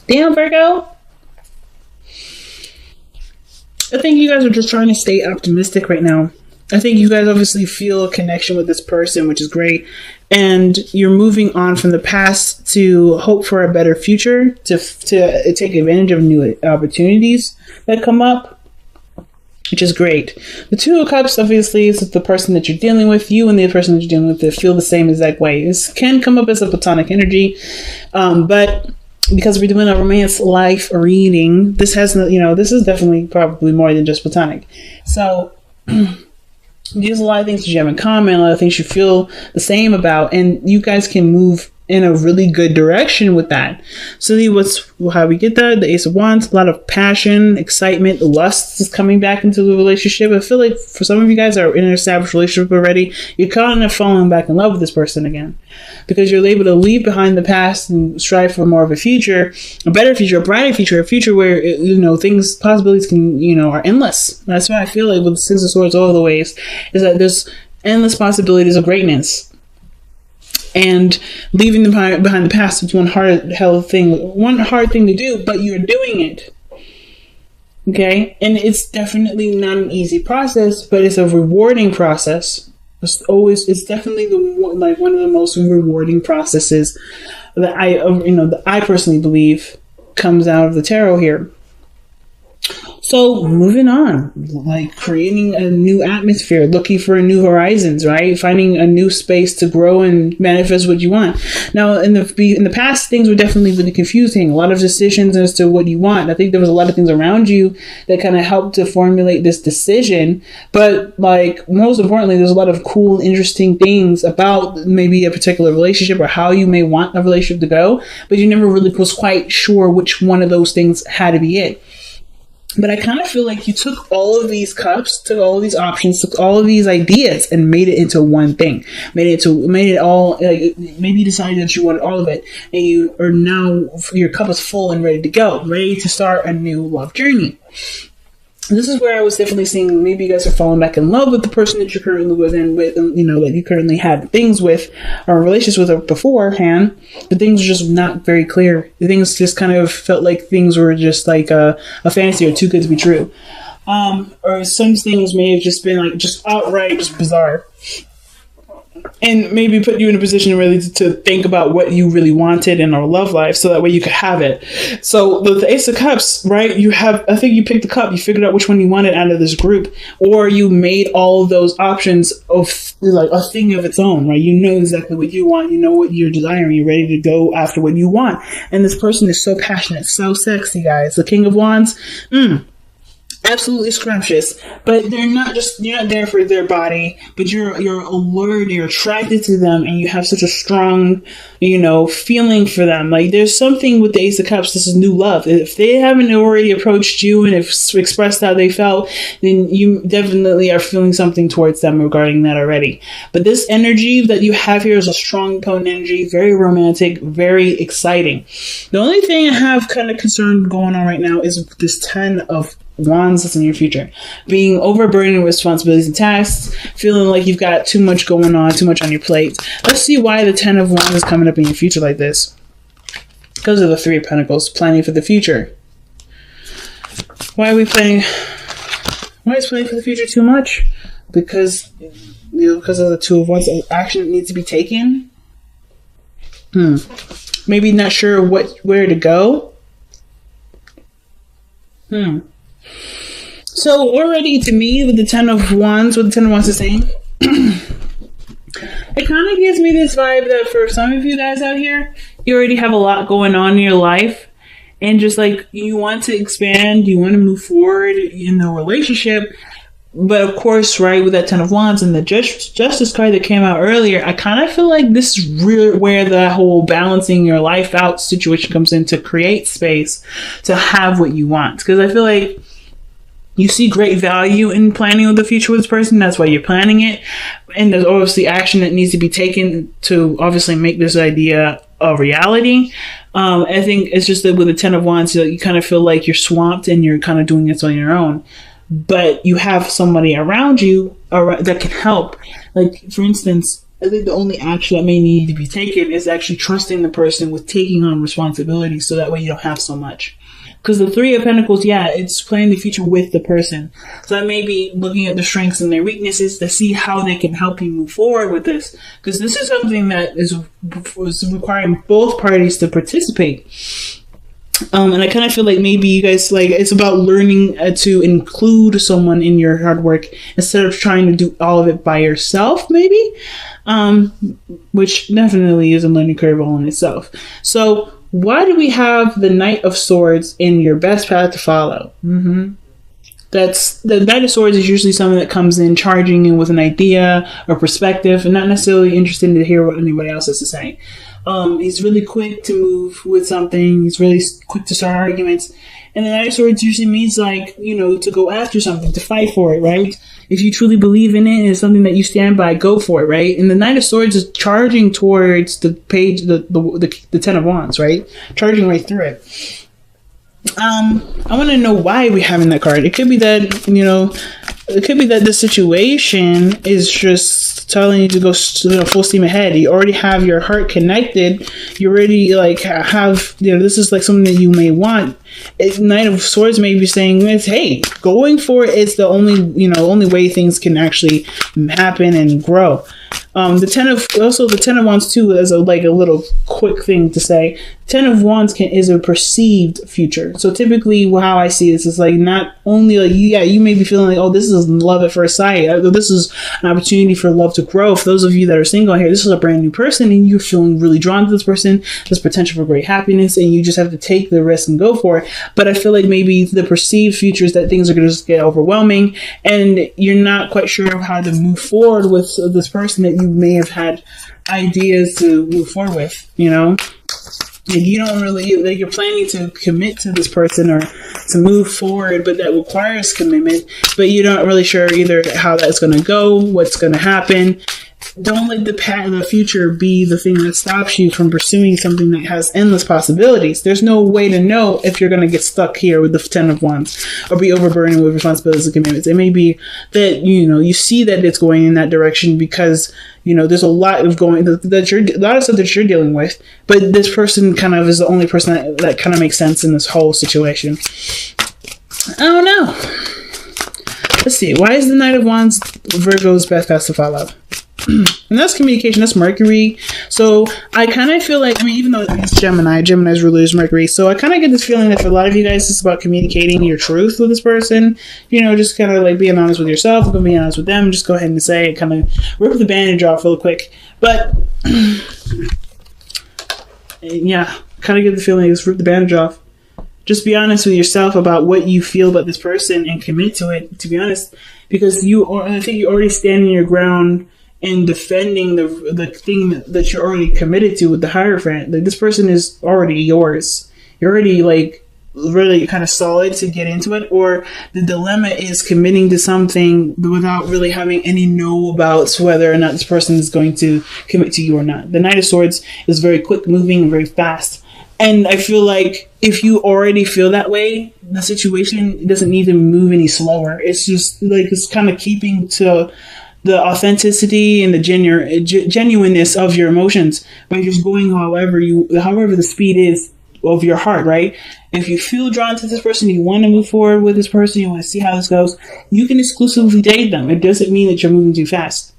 Damn, Virgo. I think you guys are just trying to stay optimistic right now. I think you guys obviously feel a connection with this person, which is great. And you're moving on from the past to hope for a better future, to take advantage of new opportunities that come up, which is great. The Two of Cups, obviously, is the person that you're dealing with. You and the person that you're dealing with, they feel the same exact way. This can come up as a platonic energy, but because we're doing a romance life reading, this has, this is definitely probably more than just platonic. So there's a lot of things that you have in common, a lot of things you feel the same about, and you guys can move in a really good direction with that. So how we get that? The Ace of Wands, a lot of passion, excitement, lust is coming back into the relationship. I feel like for some of you guys are in an established relationship already, you're kind of falling back in love with this person again, because you're able to leave behind the past and strive for more of a future, a better future, a brighter future, a future where, things, possibilities can, are endless. That's why I feel like with the Six of Swords all the ways is that there's endless possibilities of greatness. And leaving them behind the past is one hard thing to do, but you're doing it. Okay? And it's definitely not an easy process, but it's a rewarding process. It's definitely one of the most rewarding processes that I personally believe comes out of the tarot here. So moving on, like creating a new atmosphere, looking for new horizons, right? Finding a new space to grow and manifest what you want. Now, in the past, things were definitely really confusing. A lot of decisions as to what you want. I think there was a lot of things around you that kind of helped to formulate this decision. But most importantly, there's a lot of cool, interesting things about maybe a particular relationship or how you may want a relationship to go. But you never really was quite sure which one of those things had to be it. But I kind of feel like you took all of these cups, took all of these options, took all of these ideas and made it into one thing. Made it all, maybe you decided that you wanted all of it. And you are now, your cup is full and ready to go, ready to start a new love journey. This is where I was definitely seeing maybe you guys are falling back in love with the person that you're currently with and that you currently had things with or relations with beforehand, but things are just not very clear. Things just kind of felt like things were just like a fantasy or too good to be true. Or some things may have just been just outright just bizarre. And maybe put you in a position really to think about what you really wanted in our love life so that way you could have it. So the Ace of Cups, right? I think you picked the cup, you figured out which one you wanted out of this group, or you made all of those options of a thing of its own, right? You know exactly what you want, you know what you're desiring, you're ready to go after what you want. And this person is so passionate, so sexy, guys. The King of Wands, absolutely scrumptious, but you're not there for their body, but you're allured, you're attracted to them, and you have such a strong, feeling for them. Like there's something with the Ace of Cups. This is new love. If they haven't already approached you and have expressed how they felt, then you definitely are feeling something towards them regarding that already. But this energy that you have here is a strong, potent energy, very romantic, very exciting. The only thing I have kind of concern going on right now is this 10 of Wands that's in your future. Being overburdened with responsibilities and tasks, feeling like you've got too much going on, too much on your plate. Let's see why the 10 of Wands is coming up in your future like this. Because of the 3 of Pentacles, planning for the future. Why is planning for the future too much? Because because of the 2 of Wands, action needs to be taken. Maybe not sure where to go. So already to me, with the 10 of Wands, is saying, it kind of gives me this vibe that for some of you guys out here, you already have a lot going on in your life, and just you want to expand, you want to move forward in the relationship. But of course, right, with that 10 of Wands and the Justice card that came out earlier, I kind of feel like this is really where the whole balancing your life out situation comes in, to create space to have what you want. Because I feel like you see great value in planning with the future with this person. That's why you're planning it. And there's obviously action that needs to be taken to obviously make this idea a reality. I think it's just that with the 10 of Wands, you kind of feel like you're swamped and you're kind of doing this on your own. But you have somebody around you that can help. Like, for instance, I think the only action that may need to be taken is actually trusting the person with taking on responsibility, so that way you don't have so much. Because the Three of Pentacles, yeah, it's planning the future with the person. So that may be looking at their strengths and their weaknesses to see how they can help you move forward with this. Because this is something that is requiring both parties to participate. And I kind of feel like maybe you guys, like, it's about learning to include someone in your hard work instead of trying to do all of it by yourself, maybe. Which definitely is a learning curve all in itself. So why do we have the Knight of Swords in your best path to follow? That's the Knight of Swords is usually someone that comes in charging in with an idea or perspective and not necessarily interested to hear what anybody else has to say. He's really quick to move with something. He's really quick to start arguments. And the Knight of Swords usually means, like, you know, to go after something, to fight for it, right? If you truly believe in it and it's something that you stand by, go for it, right? And the Knight of Swords is charging towards the page, the Ten of Wands, right? Charging right through it. I want to know why we're having that card. It could be that, you know, it could be that the situation is just telling you to go, you know, full steam ahead. You already have your heart connected. You already, like, have, you know, this is like something that you may want. Knight of Swords may be saying, hey, going for it is the only way things can actually happen and grow. The Ten of Wands too, as a little quick thing to say. Ten of Wands is a perceived future. So typically, how I see this is like not only like you may be feeling like, oh, this is love at first sight. This is an opportunity for love to grow. For those of you that are single here, this is a brand new person, and you're feeling really drawn to this person. There's potential for great happiness, and you just have to take the risk and go for it. But I feel like maybe the perceived future is that things are going to just get overwhelming, and you're not quite sure of how to move forward with this person that you may have had ideas to move forward with, you know? Like, you don't really, like, you're planning to commit to this person or to move forward, but that requires commitment, but you're not really sure either how that's going to go, what's going to happen. Don't let the future be the thing that stops you from pursuing something that has endless possibilities. There's no way to know if you're going to get stuck here with the Ten of Wands or be overburdened with responsibilities and commitments. It may be that, you know, you see that it's going in that direction because, you know, there's a lot of a lot of stuff that you're dealing with, but this person kind of is the only person that kind of makes sense in this whole situation. I don't know. Let's see. Why is the Knight of Wands Virgo's best path to follow? And that's communication. That's Mercury. So I kind of feel like, I mean, even though it's Gemini's ruler is Mercury. So I kind of get this feeling that for a lot of you guys, it's about communicating your truth with this person. You know, just kind of like being honest with yourself, being honest with them. Just go ahead and say it. Kind of rip the bandage off real quick. But yeah, kind of get the feeling just rip the bandage off. Just be honest with yourself about what you feel about this person and commit to it. To be honest, because I think you're already standing your ground and defending the thing that you're already committed to with the Hierophant. Like, this person is already yours. You're already, like, really kind of solid to get into it, or the dilemma is committing to something without really having any know about whether or not this person is going to commit to you or not. The Knight of Swords is very quick moving and very fast. And I feel like if you already feel that way, the situation doesn't need to move any slower. It's just like, it's kind of keeping to the authenticity and the genuineness of your emotions by just going however the speed is of your heart, right? If you feel drawn to this person, you want to move forward with this person, you want to see how this goes, you can exclusively date them. It doesn't mean that you're moving too fast.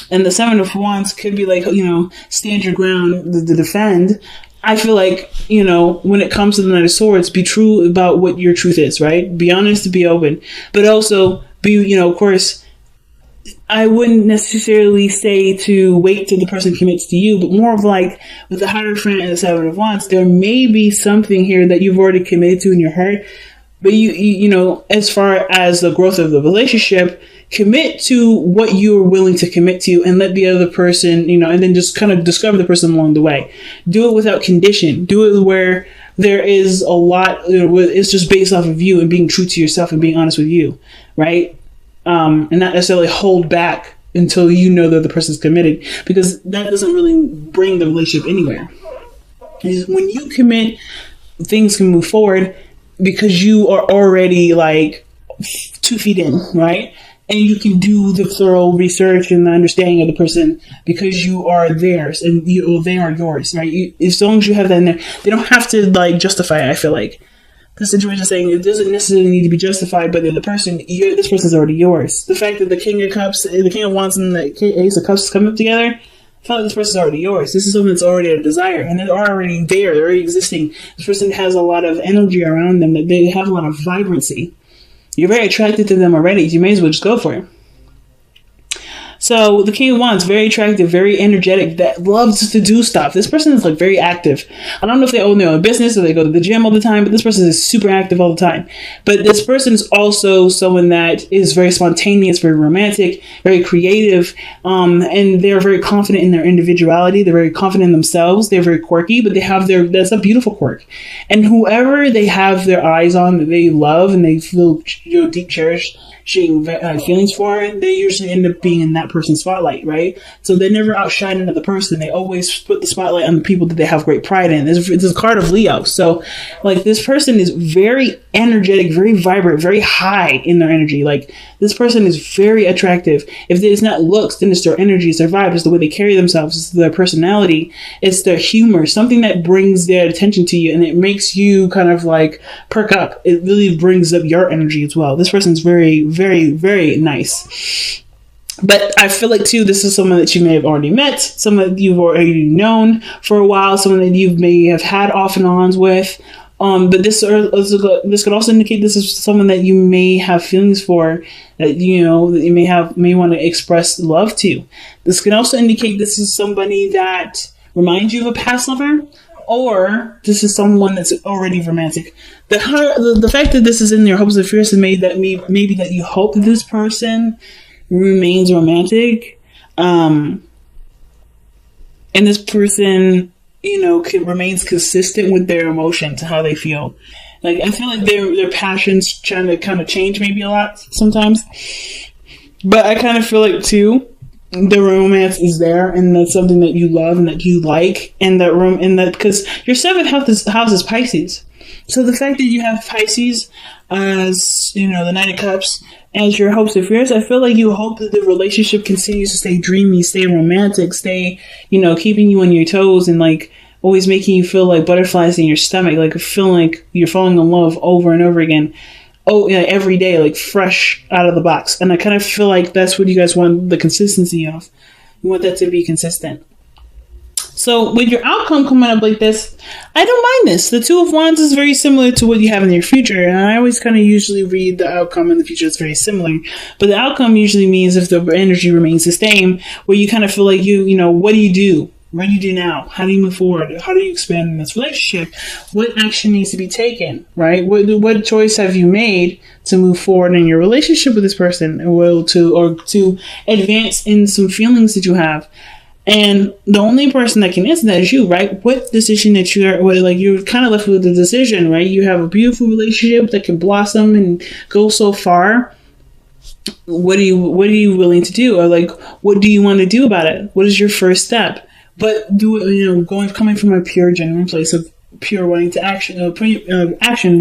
And the Seven of Wands could be like, you know, stand your ground to defend. I feel like, you know, when it comes to the Knight of Swords, be true about what your truth is, right? Be honest, be open, but also be, you know, of course, I wouldn't necessarily say to wait till the person commits to you, but more of like with the Hierophant and the Seven of Wands, there may be something here that you've already committed to in your heart, but you know, as far as the growth of the relationship, commit to what you're willing to commit to and let the other person, you know, and then just kind of discover the person along the way. Do it without condition. Do it where there is a lot, you know, it's just based off of you and being true to yourself and being honest with you, right? And not necessarily hold back until you know that the person's committed, because that doesn't really bring the relationship anywhere. When you commit, things can move forward because you are already like 2 feet in, right? and you can do the thorough research and the understanding of the person because you are theirs and they are yours, right? As long as you have that in there, they don't have to like justify it. I feel like the situation is saying it doesn't necessarily need to be justified, but the person, this person's already yours. The fact that the King of Cups, the King of Wands, and the Ace of Cups come up together, I feel like this person's already yours. This is something that's already a desire, and they're already there. They're already existing. This person has a lot of energy around them. That they have a lot of vibrancy. You're very attracted to them already. You may as well just go for it. So the King of Wands, very attractive, very energetic, that loves to do stuff. This person is like very active. I don't know if they own their own business or they go to the gym all the time, but this person is super active all the time. But this person is also someone that is very spontaneous, very romantic, very creative, and they're very confident in their individuality. They're very confident in themselves. They're very quirky, but they have that's a beautiful quirk. And whoever they have their eyes on that they love and they feel deep cherished feelings for, they usually end up being in that person's spotlight, right? So they never outshine another person. They always put the spotlight on the people that they have great pride in. This is a card of Leo. So like this person is very energetic, very vibrant, very high in their energy. Like this person is very attractive. If it's not looks, then it's their energy, it's their vibe, it's the way they carry themselves, it's their personality, it's their humor, something that brings their attention to you and it makes you kind of like perk up. It really brings up your energy as well. This person's very, very, very nice. But I feel like too, this is someone that you may have already met, someone that you've already known for a while, someone that you may have had off and ons with. But this could also indicate this is someone that you may have feelings for, that that you may want to express love to. This can also indicate this is somebody that reminds you of a past lover, or this is someone that's already romantic. The fact that this is in your hopes and fears and maybe that you hope that this person remains romantic, and this person remains consistent with their emotions, how they feel. Like I feel like their passions trying to kind of change maybe a lot sometimes, but I kind of feel like too the romance is there, and that's something that you love and that you like, and that room, and that because your seventh house is Pisces. So the fact that you have Pisces as the Knight of Cups as your hopes and fears, I feel like you hope that the relationship continues to stay dreamy, stay romantic, stay keeping you on your toes, and like always making you feel like butterflies in your stomach, like feeling like you're falling in love over and over again. Every day, like fresh out of the box. And I kind of feel like that's what you guys want the consistency of. You want that to be consistent. So with your outcome coming up like this, I don't mind this. The Two of Wands is very similar to what you have in your future. And I always kind of usually read the outcome in the future is very similar. But the outcome usually means if the energy remains the same, where you kind of feel like what do you do? What do you do now? How do you move forward? How do you expand in this relationship? What action needs to be taken, right? What choice have you made to move forward in your relationship with this person, or to advance in some feelings that you have? And the only person that can answer that is you, right? What decision that you're kind of left with the decision, right? You have a beautiful relationship that can blossom and go so far. What are you willing to do? Or like, what do you want to do about it? What is your first step? But do it, coming from a pure, genuine place of pure wanting to action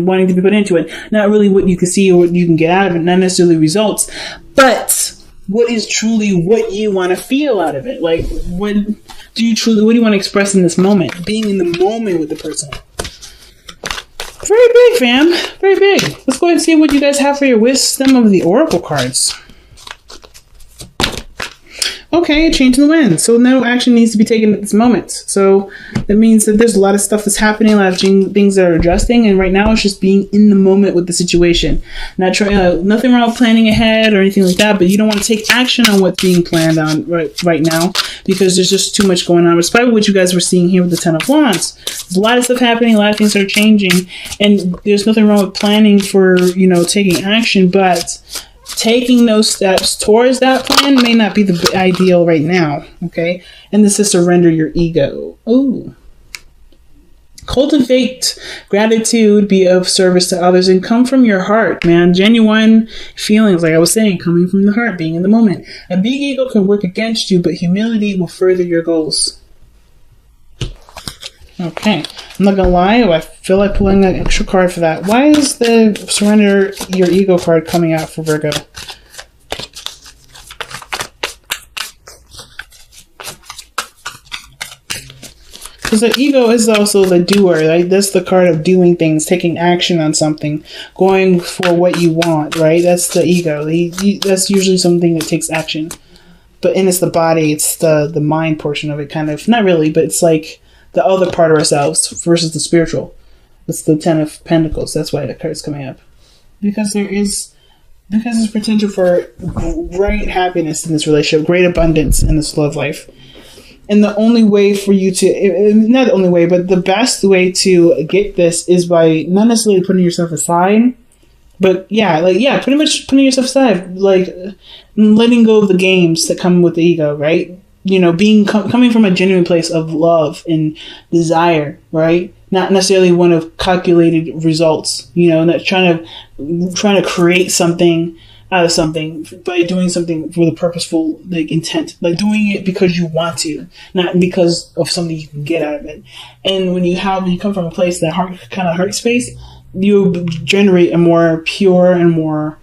wanting to be put into it. Not really what you can see or what you can get out of it, not necessarily results, but what is truly what you want to feel out of it. Like, what do you want to express in this moment? Being in the moment with the person. Very big, fam. Very big. Let's go ahead and see what you guys have for your wisdom of the Oracle cards. Okay, a change in the wind. So no action needs to be taken at this moment. So that means that there's a lot of stuff that's happening, a lot of things that are adjusting, and right now it's just being in the moment with the situation. Not trying, nothing wrong with planning ahead or anything like that, but you don't want to take action on what's being planned on right now because there's just too much going on. It's probably what you guys were seeing here with the Ten of Wands. There's a lot of stuff happening, a lot of things are changing, and there's nothing wrong with planning for, taking action, but taking those steps towards that plan may not be the ideal right now, okay? And this is surrender your ego. Ooh. Cultivate gratitude, be of service to others, and come from your heart, man. Genuine feelings, like I was saying, coming from the heart, being in the moment. A big ego can work against you, but humility will further your goals. Okay, I'm not gonna lie, I feel like pulling an extra card for that. Why is the surrender your ego card coming out for Virgo? Because the ego is also the doer. Like that's the card of doing things, taking action on something, going for what you want. Right? That's the ego. That's usually something that takes action. But and it's the body. It's the mind portion of it. Kind of not really, but it's like the other part of ourselves versus the spiritual. It's the Ten of Pentacles. That's why the card's coming up. Because there's potential for great happiness in this relationship, great abundance in this love life. And the only way for you to, not the only way, but the best way to get this is by not necessarily putting yourself aside, but pretty much putting yourself aside, like letting go of the games that come with the ego, right? You know, coming from a genuine place of love and desire, right? Not necessarily one of calculated results, you know, not trying to create something out of something by doing something with a purposeful like intent, like doing it because you want to, not because of something you can get out of it. And when you come from a place, that heart space, you generate a more pure and more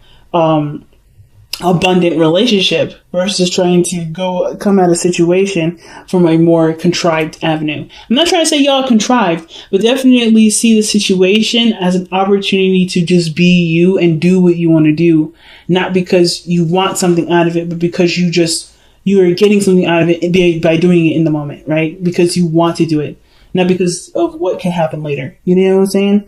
abundant relationship versus trying to come at a situation from a more contrived avenue. I'm not trying to say y'all contrived, but definitely see the situation as an opportunity to just be you and do what you want to do, not because you want something out of it, but because you are getting something out of it by doing it in the moment, right? Because you want to do it, not because of what can happen later. You know what I'm saying?